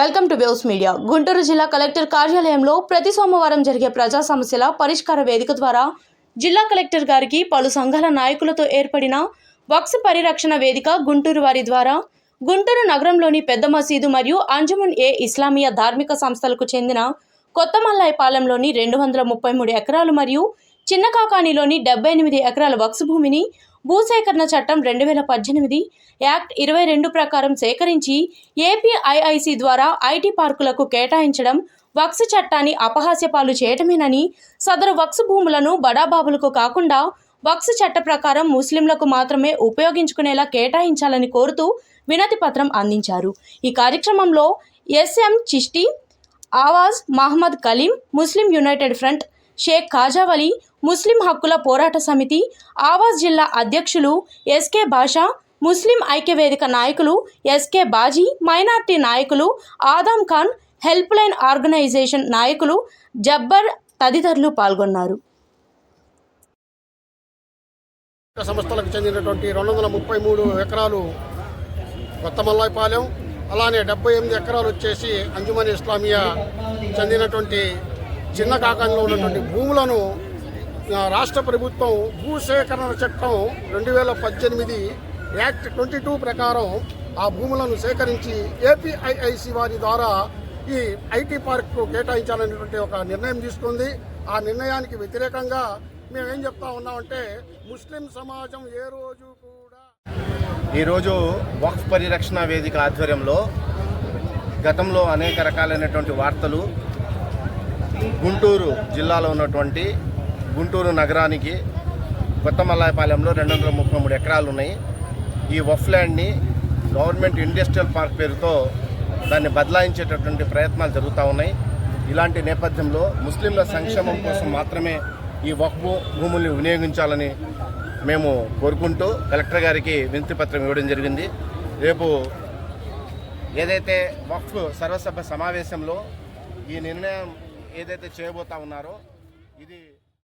Welcome to waves media. Guntur జిల్లా collector కార్యాలయంలో ప్రతి సోమవారం జరిగే ప్రజా సమస్యల పరిష్కార వేదిక ద్వారా జిల్లా కలెక్టర్ గారికి పలు సంఘాల నాయకులతో ఏర్పడిన వక్ఫ్ పరిరక్షణ వేదిక గుంటూరు వారి ద్వారా గుంటూరు నగరంలోని పెద్ద మసీదు మరియు అంజుమన్ ఇస్లామియా ధార్మిక సంస్థలకు చెందిన కొత్త మల్లాయపాలెంలోని 233 ఎకరాలు మరియు చిన్న కాకానిలోని 78 ఎకరాల వక్ఫ్ భూమిని భూసేకరణ చట్టం 2018 యాక్ట్ 22 ప్రకారం సేకరించి ఏపీఐఐసి ద్వారా ఐటీ పార్కులకు కేటాయించడం వక్ఫ్ చట్టాన్ని అపహాస్యపాలు చేయటమేనని, సదరు వక్ఫ్ భూములను బడాబాబులకు కాకుండా వక్ఫ్ చట్ట ప్రకారం ముస్లింలకు మాత్రమే ఉపయోగించుకునేలా కేటాయించాలని కోరుతూ వినతి పత్రం అందించారు. ఈ కార్యక్రమంలో S M Chishti, Awaaz Mohammed Kaleem, Muslim United front, Sheikh Khajavali, ముస్లిం హక్కుల పోరాట సమితి, ఆవాజ్ జిల్లా అధ్యక్షులు ఎస్కే బాషా, ముస్లిం ఐక్యవేదిక నాయకులు ఎస్కే బాజీ, మైనార్టీ నాయకులు ఆదం ఖాన్, హెల్ప్ లైన్ ఆర్గనైజేషన్ నాయకులు జబ్బర్ తదితరులు పాల్గొన్నారు. సంస్థలకు చెందినటువంటి 233 ఎకరాలు కొత్త మల్లాయపాలెం, అలానే 78 ఎకరాలు వచ్చేసి అంజుమన్ ఇస్లామియా చెందినటువంటి చిన్న కాకానిలో ఉన్నటువంటి భూములను రాష్ట్ర ప్రభుత్వం భూసేకరణ చట్టం 2018 యాక్ట్ 22 ప్రకారం ఆ భూములను సేకరించి ఏపీఐఐసి వారి ద్వారా ఈ ఐటీ పార్క్కు కేటాయించాలనేటువంటి ఒక నిర్ణయం తీసుకుంది. ఆ నిర్ణయానికి వ్యతిరేకంగా మేమేం చెప్తా ఉన్నామంటే, ముస్లిం సమాజం ఏ రోజు కూడా ఈరోజు వక్ఫ్ పరిరక్షణ వేదిక ఆధ్వర్యంలో గతంలో అనేక రకాలైనటువంటి వార్తలు గుంటూరు జిల్లాలో ఉన్నటువంటి గుంటూరు నగరానికి కొత్త మల్లాయపాలెంలో 233 ఎకరాలు ఉన్నాయి. ఈ వక్ఫ్ ల్యాండ్ని గవర్నమెంట్ ఇండస్ట్రియల్ పార్క్ పేరుతో దాన్ని బదలాయించేటటువంటి ప్రయత్నాలు జరుగుతూ ఉన్నాయి. ఇలాంటి నేపథ్యంలో ముస్లింల సంక్షేమం కోసం మాత్రమే ఈ వక్ఫ్ భూముల్ని వినియోగించాలని మేము కోరుకుంటూ కలెక్టర్ గారికి వినతి పత్రం ఇవ్వడం జరిగింది. రేపు ఏదైతే వక్ఫ్ సర్వసభ్య సమావేశంలో ఈ నిర్ణయం ఏదైతే చేయబోతా ఉన్నారో ఇది